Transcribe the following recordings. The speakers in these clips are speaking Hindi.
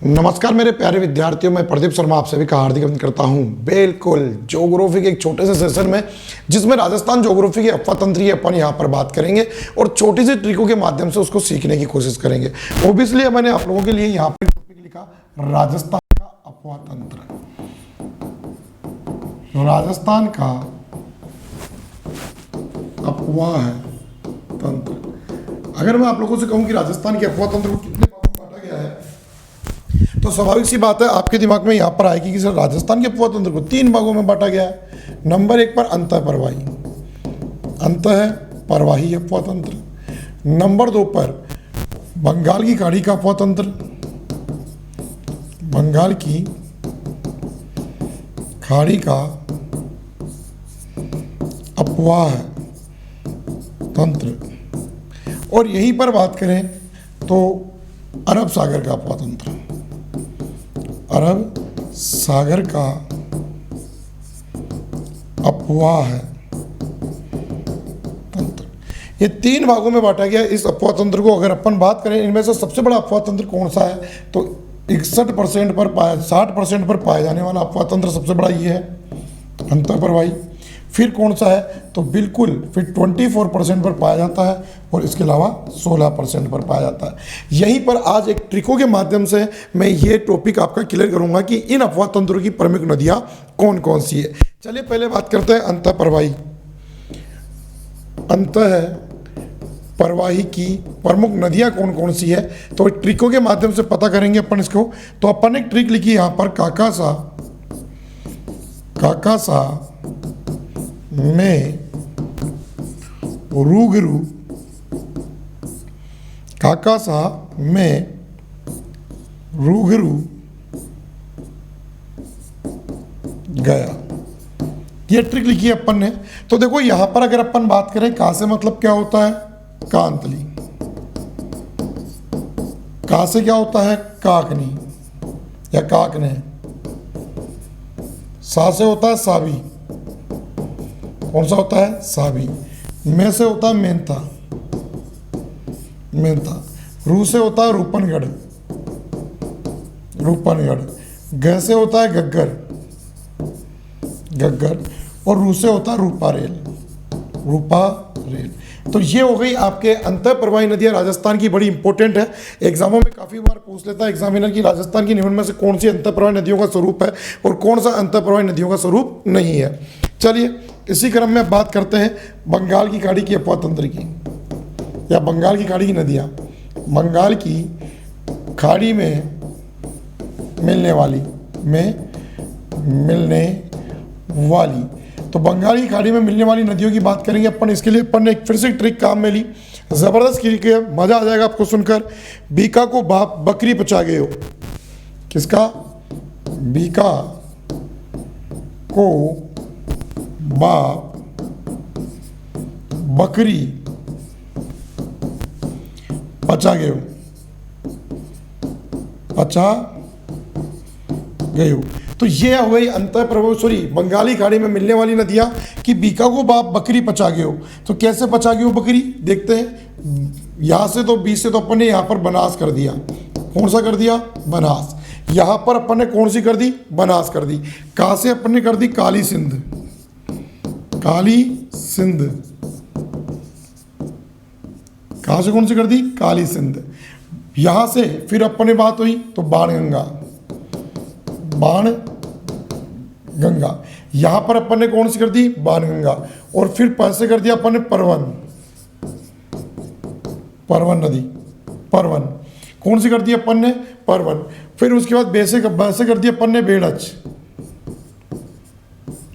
नमस्कार मेरे प्यारे विद्यार्थियों, मैं प्रदीप शर्मा आप सभी का हार्दिक अभिनंदन करता हूं। बिल्कुल ज्योग्राफी के एक छोटे से सेशन में, जिसमें राजस्थान ज्योग्राफी की अफवातंत्री अपन यहां पर बात करेंगे और छोटी सी ट्रिकों के माध्यम से उसको सीखने की कोशिश करेंगे। ओब्वियसली मैंने आप लोगों के लिए यहाँ पर टॉपिक लिखा राजस्थान का अफवातंत्र। राजस्थान का अफवाह तंत्र। अगर मैं आप लोगों से कहूं कि राजस्थान के अफवाह तंत्र को कितने भागों में बांटा गया है, तो स्वाभाविक सी बात है आपके दिमाग में यहां पर आएगी कि सर राजस्थान के अफवाह तंत्र को 3 भागों में बांटा गया है। नंबर 1 पर अंतःप्रवाही अफवाह तंत्र। नंबर 2 पर बंगाल की खाड़ी का अफवाह तंत्र, बंगाल की खाड़ी का अफवाह तंत्र। और यहीं पर बात करें तो अरब सागर का अफवाह तंत्र, अरब सागर का अफवाह तंत्र। ये 3 भागों में बांटा गया। इस अफवाह तंत्र को अगर अपन बात करें, इनमें से सबसे बड़ा अफवाह तंत्र कौन सा है, तो 61% पर 60% पर पाया जाने वाला अफवाह तंत्र सबसे बड़ा ये है, अंतःप्रवाही। फिर कौन सा है, तो बिल्कुल फिर 24% पर पाया जाता है और इसके अलावा 16% पर पाया जाता है। यहीं पर आज एक ट्रिकों के माध्यम से मैं ये टॉपिक आपका क्लियर करूंगा कि इन अफवाह तंत्रों की प्रमुख नदियां कौन कौन सी है। चलिए पहले बात करते हैं अंतःप्रवाही। अंतःप्रवाही की प्रमुख नदियां कौन कौन सी है, तो ट्रिकों के माध्यम से पता करेंगे अपन इसको। तो अपन एक ट्रिक लिखी यहाँ पर, काकासा में रूबरू, काकासा में रूबरू गया। ये ट्रिक लिखी है अपन ने। तो देखो यहां पर अगर अपन बात करें, का से मतलब क्या होता है, कांतली। का से क्या होता है, काकनी या काकने। सा से होता है साबी, कौन सा होता है, साबी। में से होता है मेहता, रू से होता है रूपनगढ़। ग से होता है गग्गर और रू से होता है रूपारेल। तो ये हो गई आपके अंतःप्रवाही नदियां। राजस्थान की बड़ी इंपॉर्टेंट है, एग्जामों में काफी बार पूछ लेता है एग्जामिनर की राजस्थान की निम्न में से कौन सी अंतःप्रवाही नदियों का स्वरूप है और कौन सा अंतःप्रवाही नदियों का स्वरूप नहीं है। चलिए इसी क्रम में बात करते हैं बंगाल की खाड़ी की अफवाह तंत्र की, या बंगाल की खाड़ी की नदियां। बंगाल की खाड़ी में मिलने वाली तो बंगाल की खाड़ी में मिलने वाली नदियों की बात करेंगे अपन। इसके लिए अपन ने एक फिर से ट्रिक काम में ली, जबरदस्त ट्रिक है, मजा आ जाएगा आपको सुनकर। बीका को बाप बकरी पचा गए हो। किसका, बीका को बाप बकरी पचा गए हो। तो ये हो गई अंतःप्रवाही बंगाली खाड़ी में मिलने वाली नदियां कि बीका को बाप बकरी पचा गए हो। तो कैसे पचा गए हो बकरी, देखते हैं। यहां से तो बी से तो अपन ने यहां पर बनास कर दिया। कौन सा कर दिया, बनास। यहां पर अपन ने कौन सी कर दी, बनास कर दी। कहां से अपन ने कर दी, काली सिंध। कहां से कौन सी कर दी, काली सिंध। यहां से फिर अपन ने बात हुई तो बाणगंगा। यहां पर अपन ने कौन सी कर दी, बाणगंगा। और फिर पैसे कर दिया अपन ने परवन नदी। कौन सी कर दी अपन ने, परवन। फिर उसके बाद बैसे कर दी अपन ने बेड़च।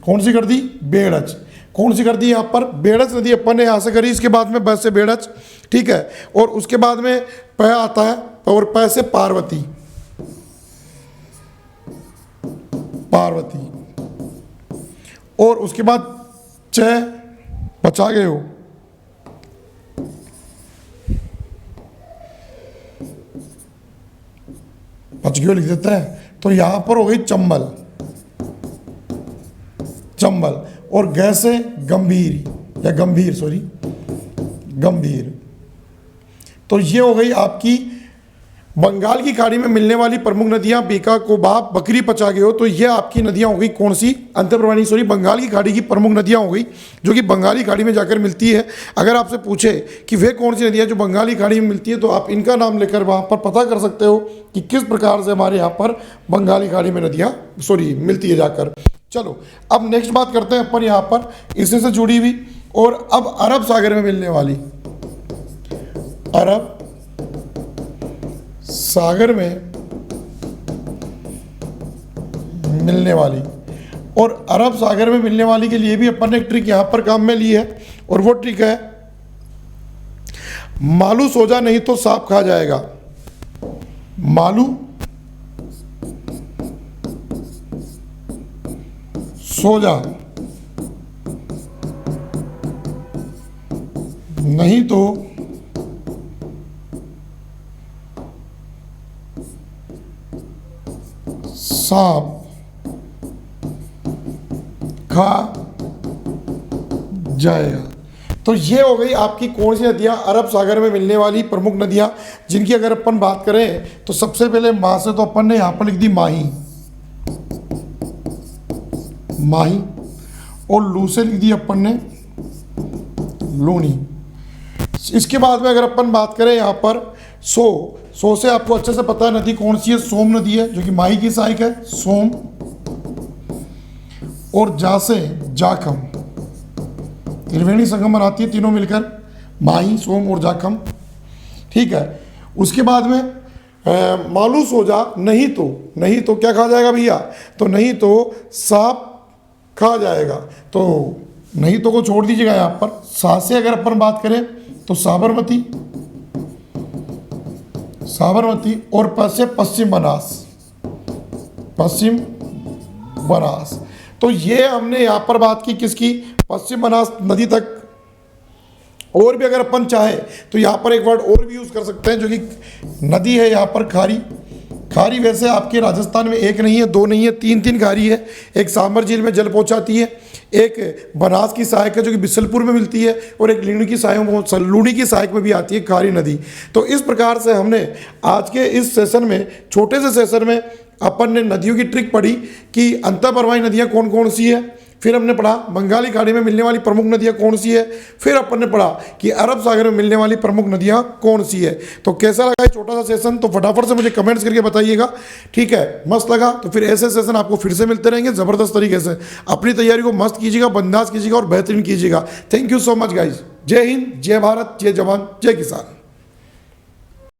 कौन सी कर दी, बेड़च। कौन सी कर दी यहाँ पर, बेड़च नदी अपन ने यहाँ से करी। इसके बाद में बस से बेड़च, ठीक है। और उसके बाद में प आता है और प से पार्वती। और उसके बाद च बचा गए हो। बच गए लिख देता है। तो यहां पर हो गई चंबल। और ग से गंभीर या गंभीर। तो ये हो गई आपकी बंगाल की खाड़ी में मिलने वाली प्रमुख नदियां बीका, कोबाब, बकरी, पचागे तो ये आपकी नदियां हो गई कौन सी, अंतर्प्रवाहिनी सॉरी बंगाल की खाड़ी की प्रमुख नदियां हो गई जो कि बंगाली खाड़ी में जाकर मिलती है। अगर आपसे पूछे कि वे कौन सी नदियां जो बंगाली खाड़ी में मिलती है तो आप इनका नाम लेकर वहाँ पर पता कर सकते हो कि किस प्रकार से हमारे यहाँ पर बंगाली खाड़ी में नदियाँ मिलती है जाकर। चलो अब नेक्स्ट बात करते हैं अपन यहाँ पर इसी से जुड़ी हुई, और अब अरब सागर में मिलने वाली, अरब सागर में मिलने वाली, और अरब सागर में मिलने वाली के लिए भी अपन ने एक ट्रिक यहां पर काम में ली है, और वो ट्रिक है मालू सोजा नहीं तो सांप खा जाएगा। मालू सोजा नहीं तो सांप खा जाएगा। तो ये हो गई आपकी कौन सी नदियाँ अरब सागर में मिलने वाली प्रमुख नदियाँ, जिनकी अगर अपन बात करें तो सबसे पहले माँ से तो अपन ने यहाँ पर लिख दी माही, माही, और लू से लिख दी अपन ने लूनी। इसके बाद में अगर अपन बात करें यहाँ पर सो से आपको अच्छे से पता है नदी कौन सी है, सोम नदी है जो कि माही की सहायक है, सोम, और जा से जाखम, त्रिवेणी संगम बनाती है तीनों मिलकर, माही, सोम और जाखम, ठीक है। उसके बाद में मालू सोजा नहीं तो क्या खा जाएगा भैया, तो नहीं तो सांप खा जाएगा। तो नहीं तो को छोड़ दीजिएगा यहाँ पर। सा से अगर अपन बात करें तो साबरमती, साबरमती, और पश्चिम बनास, पश्चिम बनास। तो ये हमने यहाँ पर बात की किसकी, पश्चिम बनास नदी तक। और भी अगर अपन चाहे तो यहाँ पर एक वर्ड और भी यूज़ कर सकते हैं जो कि नदी है यहाँ पर खारी। खारी वैसे आपके राजस्थान में एक नहीं है, दो नहीं है, तीन खारी है। एक सांबर झील में जल पहुँचाती है, एक बनास की सहायक है जो कि बिसलपुर में मिलती है, और एक लूणी की सहायक में भी आती है खारी नदी। तो इस प्रकार से हमने आज के इस सेशन में, छोटे से सेशन में, अपन ने नदियों की ट्रिक पढ़ी कि अंतःप्रवाही नदियाँ कौन कौन सी है, फिर हमने पढ़ा बंगाली खाड़ी में मिलने वाली प्रमुख नदियाँ कौन सी है, फिर अपन ने पढ़ा कि अरब सागर में मिलने वाली प्रमुख नदियाँ कौन सी है। तो कैसा लगा ये छोटा सा सेशन, तो फटाफट से मुझे कमेंट्स करके बताइएगा, ठीक है। मस्त लगा तो फिर ऐसे सेशन आपको फिर से मिलते रहेंगे ज़बरदस्त तरीके से। अपनी तैयारी को मस्त कीजिएगा, बंदाज कीजिएगा और बेहतरीन कीजिएगा। Thank you so much guys. जय हिंद, जय भारत, जय जवान, जय किसान।